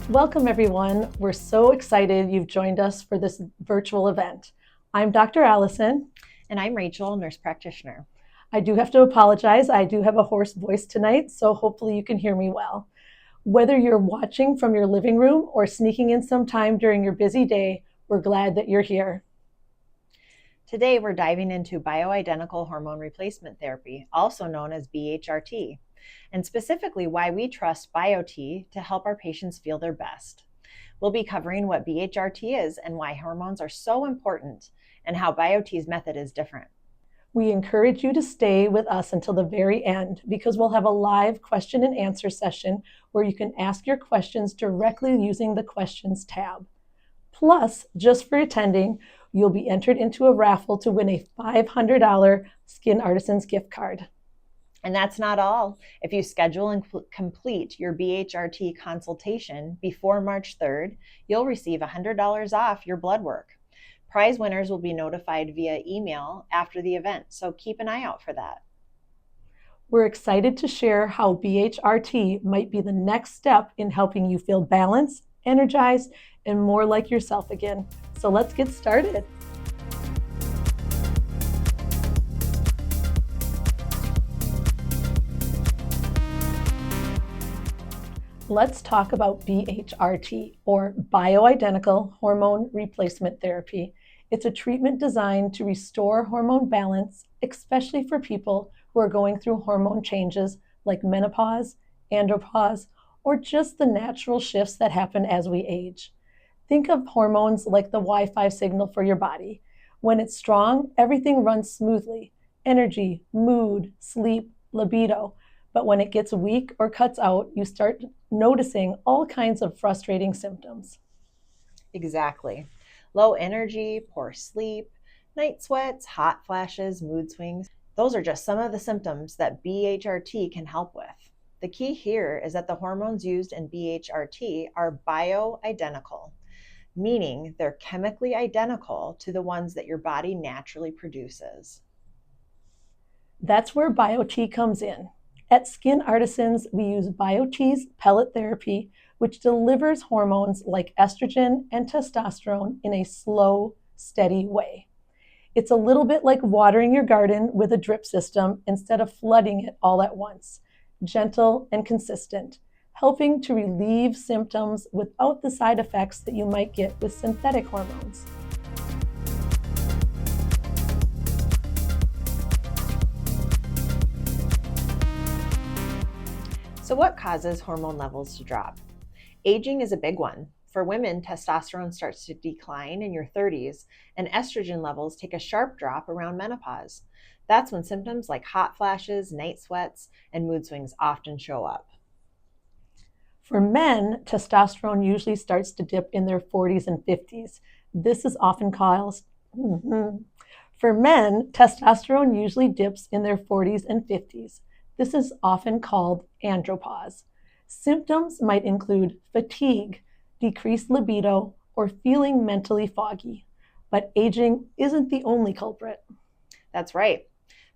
Welcome everyone. We're so excited you've joined us for this virtual event. I'm Dr. Allison. And I'm Rachel, nurse practitioner. I do have to apologize. I do have a hoarse voice tonight, so hopefully you can hear me well. Whether you're watching from your living room or sneaking in some time during your busy day, we're glad that you're here. Today, we're diving into bioidentical hormone replacement therapy, also known as BHRT, and specifically why we trust BioTE to help our patients feel their best. We'll be covering what BHRT is and why hormones are so important, and how BioTE's method is different. We encourage you to stay with us until the very end because we'll have a live question and answer session where you can ask your questions directly using the questions tab. Plus, just for attending, you'll be entered into a raffle to win a $500 Skin Artisans gift card. And that's not all. If you schedule and complete your BHRT consultation before March 3rd, you'll receive $100 off your blood work. Prize winners will be notified via email after the event, so keep an eye out for that. We're excited to share how BHRT might be the next step in helping you feel balanced, energized, and more like yourself again. So let's get started. Let's talk about BHRT, or Bioidentical Hormone Replacement Therapy. It's a treatment designed to restore hormone balance, especially for people who are going through hormone changes like menopause, andropause, or just the natural shifts that happen as we age. Think of hormones like the Wi-Fi signal for your body. When it's strong, everything runs smoothly. Energy, mood, sleep, libido. But when it gets weak or cuts out, you start noticing all kinds of frustrating symptoms. Exactly. Low energy, poor sleep, night sweats, hot flashes, mood swings. Those are just some of the symptoms that BHRT can help with. The key here is that the hormones used in BHRT are bioidentical, meaning they're chemically identical to the ones that your body naturally produces. That's where BioTE comes in. At Skin Artisans, we use BioTE's pellet therapy, which delivers hormones like estrogen and testosterone in a slow, steady way. It's a little bit like watering your garden with a drip system instead of flooding it all at once. Gentle and consistent, helping to relieve symptoms without the side effects that you might get with synthetic hormones. So, what causes hormone levels to drop? Aging is a big one. For women, testosterone starts to decline in your 30s, and estrogen levels take a sharp drop around menopause. That's when symptoms like hot flashes, night sweats, and mood swings often show up. For men, testosterone usually starts to dip in their 40s and 50s. This is often called For men, testosterone usually dips in their 40s and 50s. This is often called andropause. Symptoms might include fatigue, decreased libido, or feeling mentally foggy. But aging isn't the only culprit. That's right.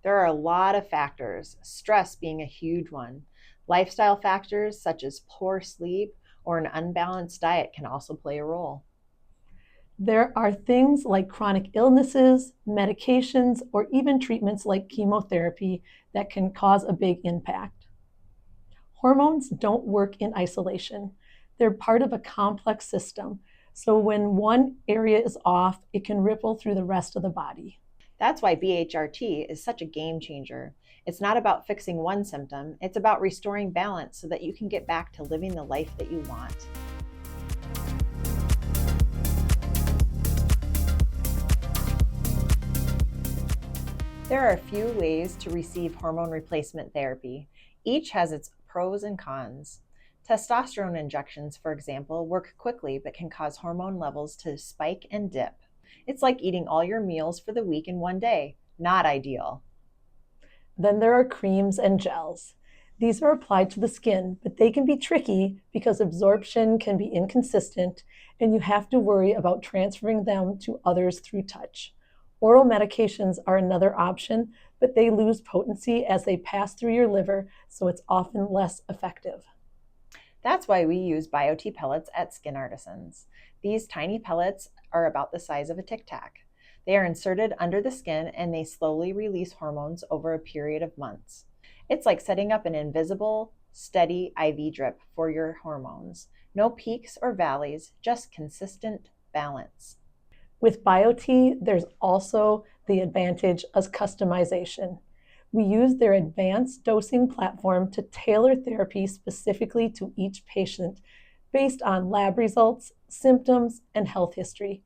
There are a lot of factors, stress being a huge one. Lifestyle factors such as poor sleep or an unbalanced diet can also play a role. There are things like chronic illnesses, medications, or even treatments like chemotherapy that can cause a big impact. Hormones don't work in isolation. They're part of a complex system. So when one area is off, it can ripple through the rest of the body. That's why BHRT is such a game changer. It's not about fixing one symptom, it's about restoring balance so that you can get back to living the life that you want. There are a few ways to receive hormone replacement therapy. Each has its pros and cons. Testosterone injections, for example, work quickly but can cause hormone levels to spike and dip. It's like eating all your meals for the week in one day. Not ideal. Then there are creams and gels. These are applied to the skin, but they can be tricky because absorption can be inconsistent and you have to worry about transferring them to others through touch. Oral medications are another option, but they lose potency as they pass through your liver, so it's often less effective. That's why we use BioTE pellets at Skin Artisans. These tiny pellets are about the size of a Tic Tac. They are inserted under the skin and they slowly release hormones over a period of months. It's like setting up an invisible, steady IV drip for your hormones. No peaks or valleys, just consistent balance. With BioTE, there's also the advantage of customization. We use their advanced dosing platform to tailor therapy specifically to each patient based on lab results, symptoms, and health history.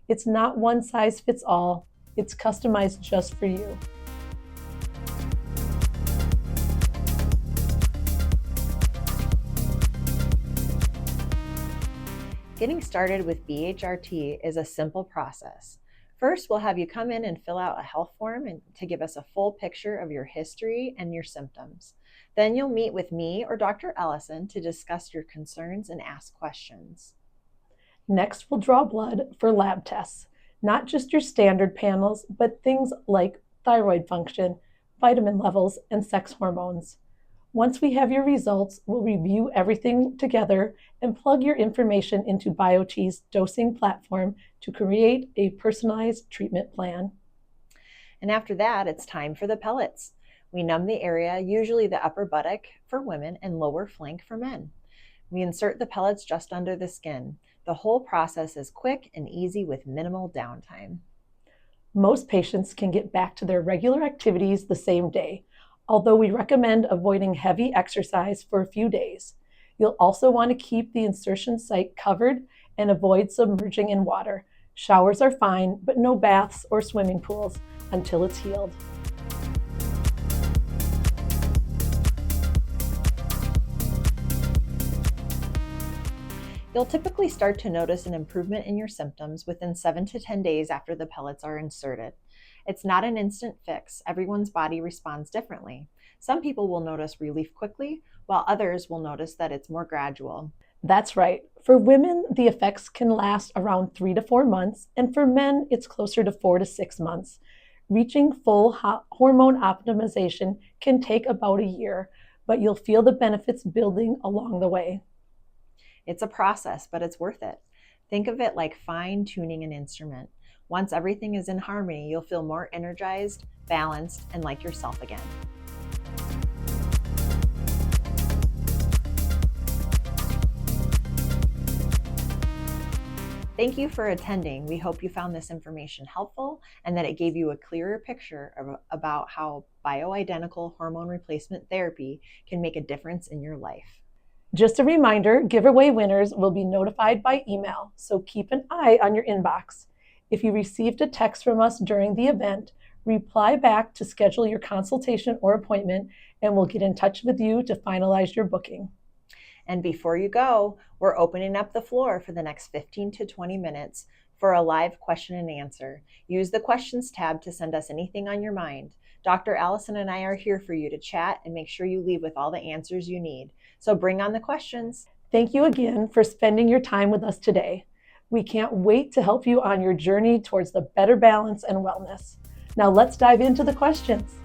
It's not one size fits all, it's customized just for you. Getting started with BHRT is a simple process. First, we'll have you come in and fill out a health form to give us a full picture of your history and your symptoms. Then you'll meet with me or Dr. Ellison to discuss your concerns and ask questions. Next, we'll draw blood for lab tests, not just your standard panels, but things like thyroid function, vitamin levels, and sex hormones. Once we have your results, we'll review everything together and plug your information into BioTE's dosing platform to create a personalized treatment plan. And after that, it's time for the pellets. We numb the area, usually the upper buttock for women and lower flank for men. We insert the pellets just under the skin. The whole process is quick and easy with minimal downtime. Most patients can get back to their regular activities the same day, although we recommend avoiding heavy exercise for a few days. You'll also want to keep the insertion site covered and avoid submerging in water. Showers are fine, but no baths or swimming pools until it's healed. You'll typically start to notice an improvement in your symptoms within 7 to 10 days after the pellets are inserted. It's not an instant fix. Everyone's body responds differently. Some people will notice relief quickly, while others will notice that it's more gradual. That's right. For women, the effects can last around 3 to 4 months, and for men, it's closer to 4 to 6 months. Reaching full hormone optimization can take about a year, but you'll feel the benefits building along the way. It's a process, but it's worth it. Think of it like fine-tuning an instrument. Once everything is in harmony, you'll feel more energized, balanced, and like yourself again. Thank you for attending. We hope you found this information helpful and that it gave you a clearer picture about how bioidentical hormone replacement therapy can make a difference in your life. Just a reminder, giveaway winners will be notified by email, so keep an eye on your inbox. If you received a text from us during the event, reply back to schedule your consultation or appointment, and we'll get in touch with you to finalize your booking. And before you go, we're opening up the floor for the next 15 to 20 minutes for a live question and answer. Use the questions tab to send us anything on your mind. Dr. Allison and I are here for you to chat and make sure you leave with all the answers you need. So bring on the questions. Thank you again for spending your time with us today. We can't wait to help you on your journey towards the better balance and wellness. Now let's dive into the questions.